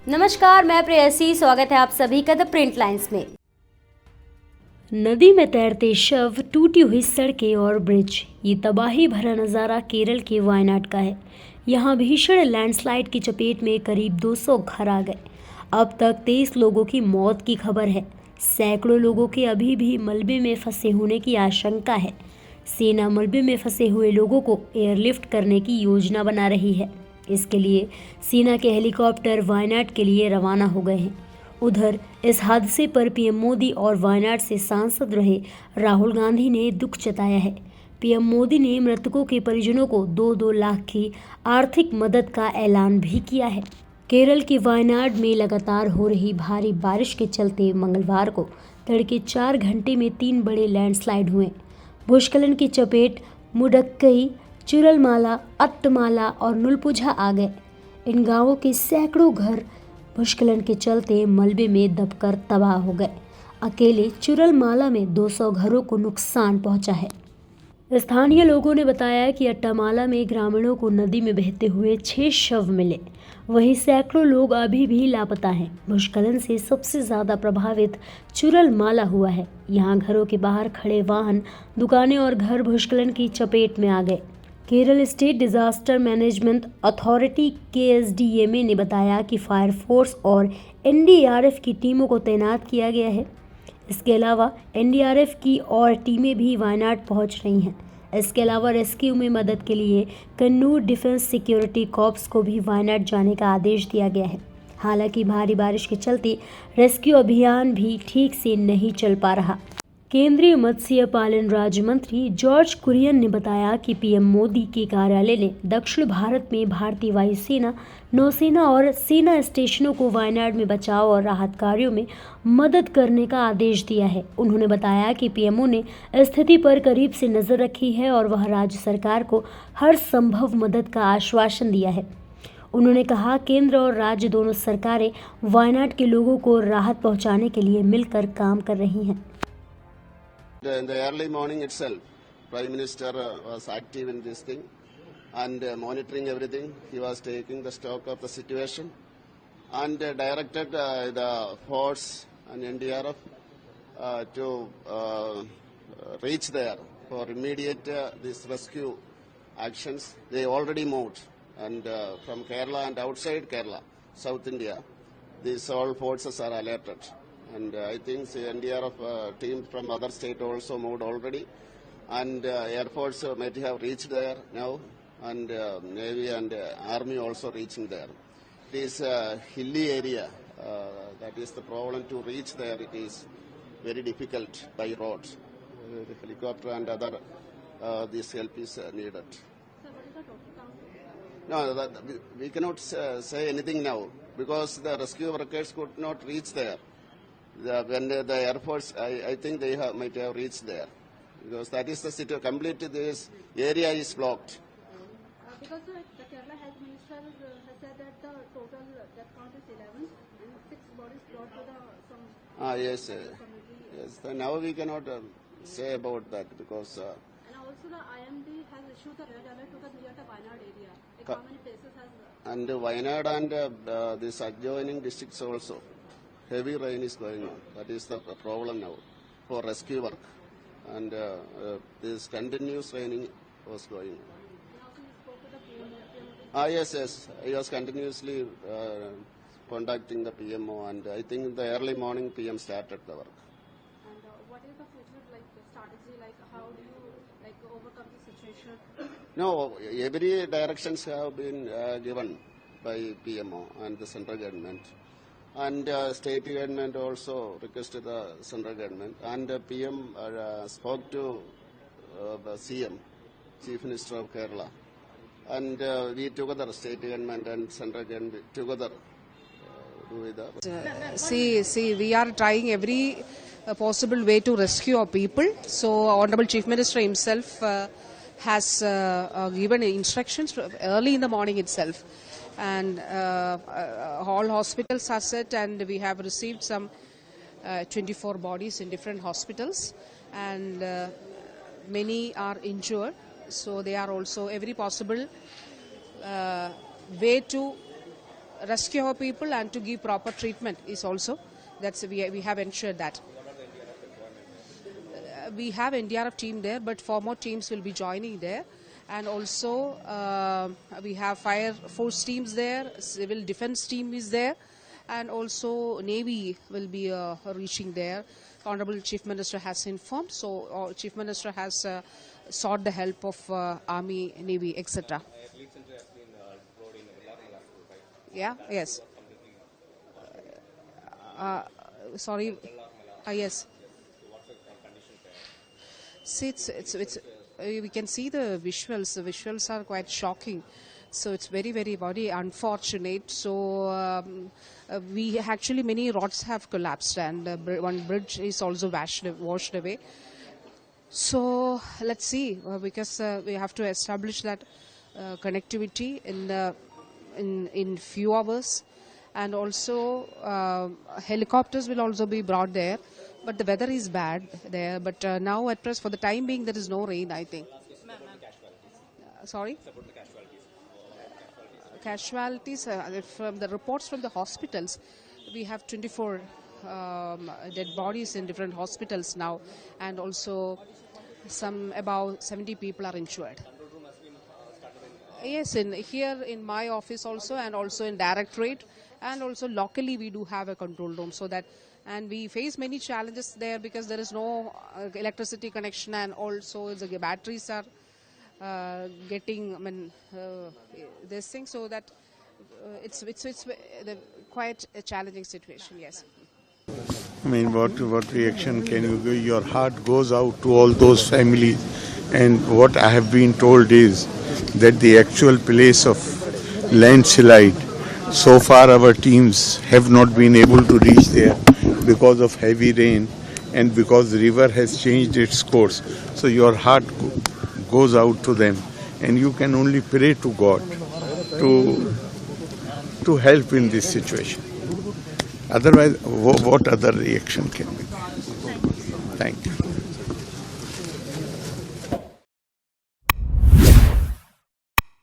नमस्कार, मैं प्रेयसी। स्वागत है आप सभी का द प्रिंट लाइन्स में। नदी में तैरते शव, टूटी हुई सड़कें और ब्रिज, ये तबाही भरा नज़ारा केरल के वायनाड का है। यहाँ भीषण लैंडस्लाइड की चपेट में करीब 200 घर आ गए। अब तक 23 लोगों की मौत की खबर है। सैकड़ों लोगों के अभी भी मलबे में फंसे होने की आशंका है। सेना मलबे में फंसे हुए लोगों को एयरलिफ्ट करने की योजना बना रही है। इसके लिए सेना के हेलीकॉप्टर वायनाड के लिए रवाना हो गए हैं। उधर इस हादसे पर पीएम मोदी और वायनाड से सांसद रहे राहुल गांधी ने दुख जताया है। पीएम मोदी ने मृतकों के परिजनों को 2-2 लाख की आर्थिक मदद का ऐलान भी किया है। केरल के वायनाड में लगातार हो रही भारी बारिश के चलते मंगलवार को तड़के 4 घंटे में 3 बड़े लैंडस्लाइड हुए। भूस्खलन की चपेट मुडक्कई, चुरलमाला, अत्तमाला और नुलपुझा आ गए। इन गांवों के सैकड़ों घर भूस्खलन के चलते मलबे में दबकर तबाह हो गए। अकेले चुरलमाला में 200 घरों को नुकसान पहुंचा है। स्थानीय लोगों ने बताया कि अट्टामाला में ग्रामीणों को नदी में बहते हुए 6 शव मिले। वहीं सैकड़ों लोग अभी भी लापता हैं। भूस्खलन से सबसे ज्यादा प्रभावित चुरलमाला हुआ है। यहाँ घरों के बाहर खड़े वाहन, दुकानें और घर भूस्खलन की चपेट में आ गए। Kerala state disaster management authority KSDMA ने बताया कि फायर फोर्स और NDRF की टीमों को तैनात किया गया है। इसके अलावा NDRF की और टीमें भी वायनाड पहुंच रही हैं। इसके अलावा रेस्क्यू में मदद के लिए कन्नूर डिफेंस सिक्योरिटी कॉर्प्स को भी वायनाड जाने का आदेश दिया गया है। हालांकि भारी बारिश के चलते रेस्क्यू अभियान भी ठीक से नहीं चल पा रहा। केंद्रीय मत्स्य पालन राज्य मंत्री जॉर्ज कुरियन ने बताया कि पीएम मोदी के कार्यालय ने दक्षिण भारत में भारतीय वायुसेना, नौसेना और सेना स्टेशनों को वायनाड में बचाव और राहत कार्यों में मदद करने का आदेश दिया है। उन्होंने बताया कि पीएमओ ने स्थिति पर करीब से नजर रखी है और वह राज्य सरकार को हर संभव मदद का आश्वासन दिया है। उन्होंने कहा, केंद्र और राज्य दोनों सरकारें वायनाड के लोगों को राहत पहुंचाने के लिए मिलकर काम कर रही हैं। In the early morning itself, Prime Minister was active in this thing and monitoring everything. He was taking the stock of the situation and directed the force and NDRF to reach there for immediate this rescue actions. They already moved and from Kerala and outside Kerala, South India, these all forces are alerted. And I think the NDRF team from other state also moved already, and Air Force might have reached there now, and Navy and Army also reaching there. It is a hilly area. That is the problem to reach there. It is very difficult by road. The helicopter and other this help is needed. Sir, what is the total count? No, we cannot say anything now because the rescue workers could not reach there. When the Air Force, I think they might have reached there because that is the situation. Completely, this area is blocked. Because the Kerala Health Minister has said that the total death count is 11 and 6 bodies brought to the Yes. community. Yes. So now we cannot say about that because. And also the IMD has issued the red alert to the near the Wayanad area. Like how many places has? And Wayanad and this adjoining districts also. Heavy rain is going on. That is the problem now for rescue work. And this continuous raining was going on. And also you spoke to the PMO. Yes. He was continuously contacting the PMO, and I think in the early morning PM started the work. And what is the future strategy? Like how do you overcome the situation? No, every directions have been given by PMO and the central government. And state government also requested the central government, and PM spoke to the CM, Chief Minister of Kerala, and we together, state government and central government together do the. See, we are trying every possible way to rescue our people. So, Honorable Chief Minister himself has given instructions early in the morning itself. And all hospitals are set, and we have received some 24 bodies in different hospitals, and many are injured. So they are also every possible way to rescue our people and to give proper treatment is also, we have ensured that. We have NDRF team there, but 4 more teams will be joining there. And also we have fire force teams there, civil defense team is there, and also Navy will be reaching there. Honorable Chief Minister has informed, so Chief Minister has sought the help of Army, Navy, etc. Yeah, yes. Sorry, yes. See, we can see the visuals. The visuals are quite shocking. So it's very, very, very unfortunate. So we actually, many rods have collapsed, and one bridge is also washed away. So let's see, because we have to establish that connectivity in few hours, and also helicopters will also be brought there. But the weather is bad there. But now, at present, for the time being, there is no rain, I think. Sorry? Casualties, from the reports from the hospitals, we have 24 dead bodies in different hospitals now, and also about 70 people are injured. Yes, here in my office also, and also in Directorate, and also locally we do have a control room, so that. And we face many challenges there because there is no electricity connection, and also the batteries are getting this thing, so that it's quite a challenging situation. Yes. I mean, what reaction can you give? Your heart goes out to all those families, and what I have been told is that the actual place of landslide, so far our teams have not been able to reach there because of heavy rain and because the river has changed its course. So your heart goes out to them, and you can only pray to God to help in this situation. Otherwise, what other reaction can be? Thank you.